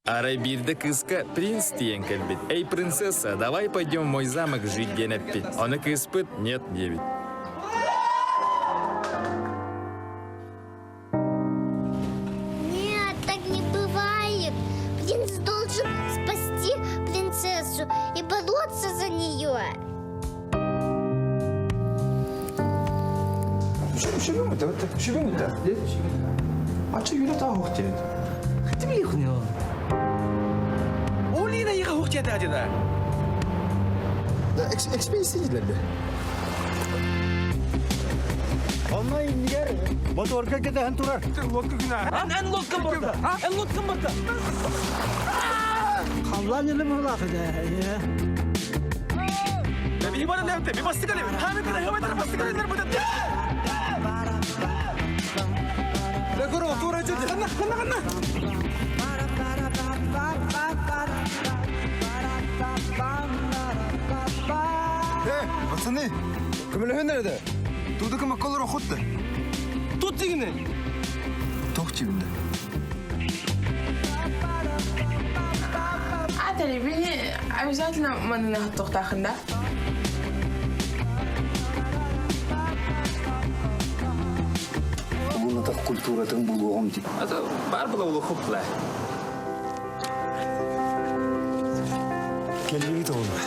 Арай бирді кыска принц тиен кэлбит. Эй, принцесса, давай пойдем в мой замок жить денеппит. Оны кыспыт, нет, девит. Нет, так не бывает. Принц должен спасти принцессу и бороться за нее. Шибимута. А че юля та хохтет? хатимихнё. Олина ига хохтет ажыда. Экспедиция делди. Онна ингер моторга кетен турар. Лодка гына. Ан лодкам барда. Ан лодкам барда. Хамлан еле булакыда. Bir bana ne bir bastı kalem. Hamit kadar hemen bastı kalemler burada. Ne kuru turacı. Kanna. Пацаны, кімлігі nerede? Тудыкы маккалар охотты. Tut digini. Тоқ тибінде. Атали, бeni обязательно манына тоқтақында. Бұны тақ культуратың болуғым дейм. Это бар было улухупла. Келбейді оны.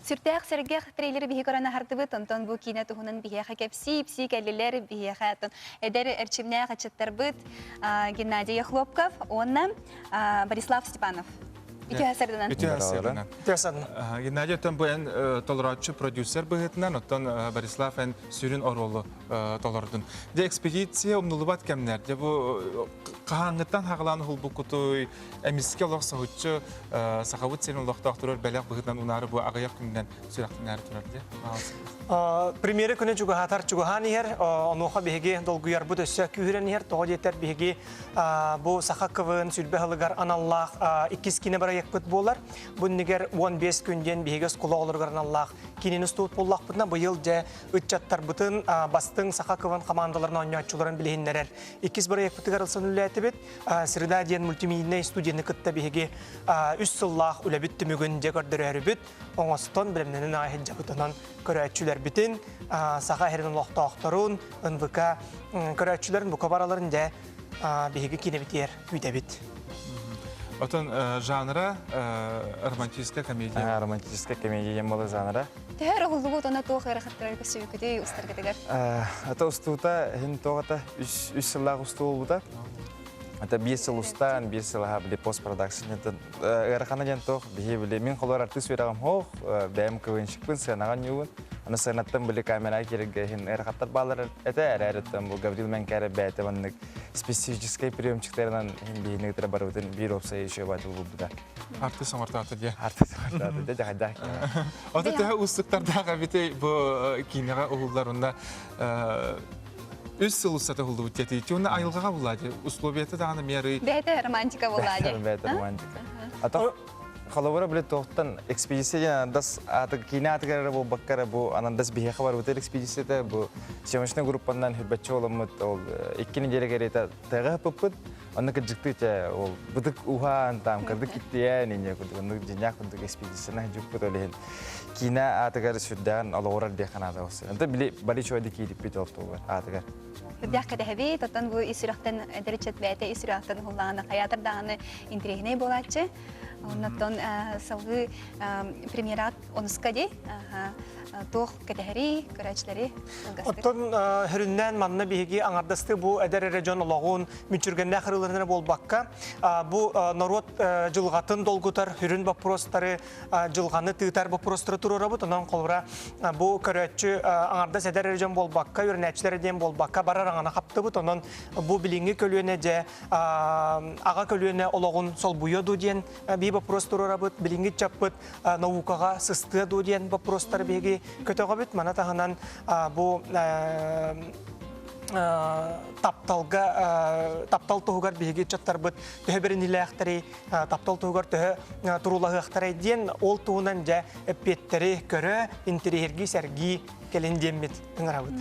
Сүртәк сәргәх трейлер бихи корана хартыбы тонтон бу кинә туһунан бихәхә кәпси пси кәллеләр бихәхә тон эдер эрчимнә хачаттар бит Геннадий Хлопков, онна Борислав Степанов. Ики хәсәрдән. Интересно. Геннадий там был толоратчы продюсер быгытнан, оттан Борислав эн сүрін оролу толордун. Де экспедиция умнулубат кемнер. Де бу кахаңыттан хағыланы хул бу кутой эмиске олақ сахутчы сахавыт сенің олақта ақтырыр бәлек быгытнан унары бу ағаяқ күннен сүрәқтінәрі тұрар де. Примері күні жүгі хатар жүгі ханихер, онуға беге долгуяр бұд өсі күйіренихер, тоғы детер беге бұ сақа кывын сүлбе хылығар аналлақ 2 кені бара екпіт болар. Бұннегер 15 күнден беге скула олырғар аналлақ кенені стуыт боллақ бұдына бұйыл жа үтчаттар бұтын бастың сақа кывын командаларына ойнатчыларын білейіннерер. 2 бара екпітігер ылсын үләті бет, сырда ден мультимедийный студияны күтті беге 3 сыллақ үләбітті мүгін жегірдір әрі бүт, оңастон білімненің айхын жабытынан көрәтчілер бітін, саға әрінің лоқта ақтарун, НВК көрәтчілерін бұқа бараларын жа беге кенебетер үйді бит. Отон жанра романтическая комедия. Романтическая комедия была жанра. Тәһәр оғылығы тона тоқ әріқаттырар көсі өкіде ұстар кетегер. Это устута, хин тоғата 3 жыллағы устуыл бұда. Это 5 жыл устан, 5 жыл ғабілі постпродакшн. Әріқана ден тоқ, мен қолар артыс верағым хоқ, бәйім көвіншікпін, сәнаған еуін. Аны сәнаттан білі камера керегі хин әріқаттар балар әті әрі-әріттен бұл Гаврил мен кәрі бәйті ваннық специфическай приемчиктерінен бейінгі тірі бар өтін бір опса еші бәті бұл бұда. Артыс омартаты де. Артыс омартаты де, жағайдақ. Оты тәе ұстықтардағы беті бұл кинеға ұғылдарында үз сыл ұстаты ұлды өттеті. Түйіні айылғаға болады. Условияты дағаны мері... Бәйті романтика болады. Бәйті романтика. Ата қалауыра біле тоқтан экспедиция анандас кине атығары бұл баққары бұл анандас бейхе бар өтел экспедицияда бұл семашны группандан хүлбәтші оламыд ол еккені жерегереті тәға pëппыд оны күджікті ол бұдық ұған там кірді кетті әне күдік оны женяқ күдік экспедицияна жүкпіт олеген кине атығары сүрдәғын алауырар дейқанады осы. Онда біле бали чойды кейдіп бет олыпты олар атығар. Күрдәқ кәдәхәбе, таттан бұл исірақтан дәречет бәйті исірақтан ғылағаны қаятырдағаны интригіне болатшы. Оннаттон салгы премьерат онускади тох категории көрәчләре ылгастык. Оттон хүрүннән манна биһиги аңардасты бу эдер регион ологун мүчүргәндә хырыларына болбакка бу народ жылгатын долгутар хүрүн вопростары жылганы тыытар вопростары турара бут онан колбара бу көрәчү аңардас эдер регион болбакка үрнәчләре ден болбакка барар аңана капты бут онан бу билинги көлүенә же ага көлүенә ологун сол буя ду ден би вопрос турара бут билинги чаппыт наукага сысты ду ден вопростар биһиги көтөгө бит мана таханан бу таптал тугар биһиги чаттар бит төһө берин илэхтери таптал тугар төһө турулагыхтары ден ол туунан жа эппеттери көрө интерьерги серги келендемит тыңарабыт.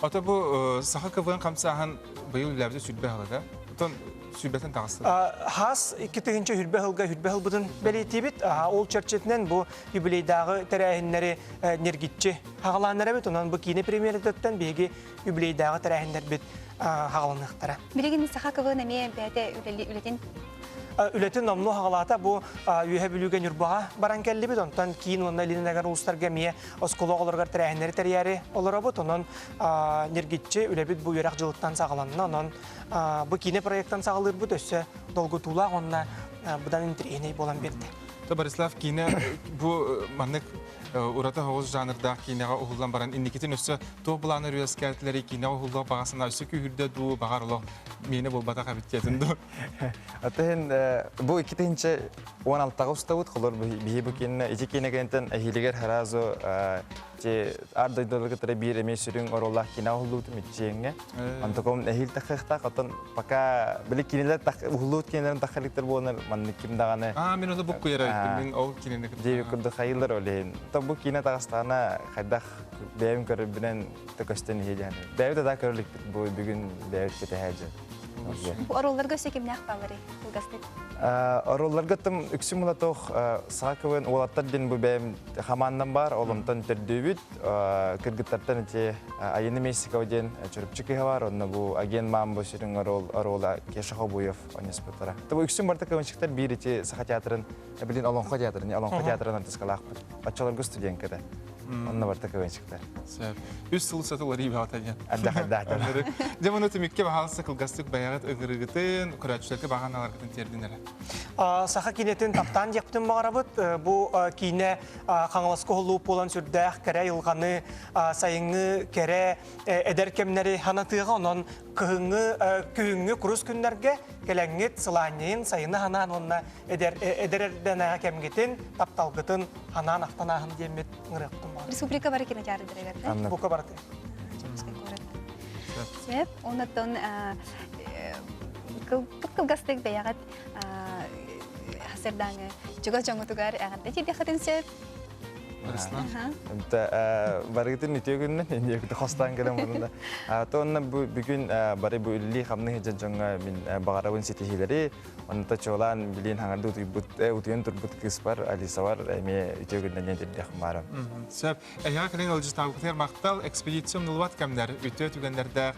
Ата бу саха кывын камсахан быйыл ләбде сүрбе халада. Тон сүрбетен тагысы. Хас 2-нче хүрбе хылбытын белетибит. Ол чарчетнен бу юбилейдагы тәрәһиннәре нергитче хагаланнары бит. Онан бу кине премьердаттан беги юбилейдагы тәрәһиннәр бит хагаланнактара. Билеген саха кывын эме бәте үлетен Үлетин номну хагалата бу үйе бүлүгөн юрбага баран келли бит. Онтан кийин онна линегер устарга мие оскологолорга тәрәһиннәре тәрияре олорабыт. Онан нергитче үлебит бу ярак жылыктан сагаланна. Онан бу кине проекттан сагалыр бу төссө долгутула онна будан интереней болан берди. Борислав кине бу маннык урата хогуз жанрда кинега ухулдан баран индикетин өссө то буланы рюскәтләре кинега ухулда багасына өссө күрдә ду багарлык мене булбата кабиттен ду. Атен бу 2-нче 16 устабыт холор бии бу кине ичи кинегентен эхилигер харазо же ардайдылыгы тре бир эмесүрүн ороллах кинега ухулут мичеңе. Антоком эхил тахта катан пока били кинелер так ухулут кинелерин тахаликтер болар манны кимдаганы. Мен оны бу куяра мен ол кинене Же күрдө хайылдар олен. Бу кине Дагыстана кайдах бәйим көрүп белән төкөстен хеләне. Бәйдә да көрлек бу бүгүн бәйт кете хаҗы. бу оролларга сөкемнәк балары ылгастык. Оролларга тым үксүмүлө тох сакыбын олаттар ден бу бәйим хамандан бар, олымтан төрдөбүт, кыргыттардан те айыны Мексика ден чөрүпчүкө бар, онна бу аген мамбо сүрүн орола Кешахо буев онеспетара. Бу үксүм барда көнчүктөр бири те Саха театрын, билин Алонхо театрын тескалак. Бачаларга студенткада. Онна барда көнчүктөр. Сәп. Үс сыл сатылары ибатаган. Адда. Демоны тимикке багасы кылгастык баягат ыгырыгытын, күрәчләргә баганаларга тердинәләр. Саха кинетин таптан яптын багарабыт. Бу кине каңласка холуп болан сүрдәх кере йылганы сайыңы кере эдеркемнәре ханатыга онан кыһыңы курус күннәргә келәңгет сыланын сайыны ханан онна эдердән кемгетин тапталгытын ханан актанаһын демет ңырыктым. Республика бары кинотеатры дәрәгәр. Бука барты. Сеп, оннан кылгастык бәягат хасырдаңы. Чуга жоңутугар агатта тиде хатын сеп. Барыгытын үтөгүннен эндекте хостан келем монда. Тонна бүгүн бары бу илли хамны жонга мин багарабын сетихилери, онда чолан билин хангарды утуен турбут кыспар алисавар эме үтөгүннен жендек мара. Сәп, әйга кенен алҗы табыктар мактал экспедицион нулват кемнәр үтө түгәннәрдә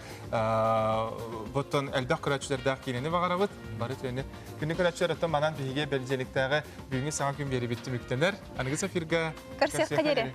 боттон әлбәк күрәчләрдә кинене багарабыт, бары төне. Күнне күрәчләр манан биге белҗелектәге бүгүнге саңа күн бери битте мөктәнәр. Аныгы сафирга Көрсек кадере.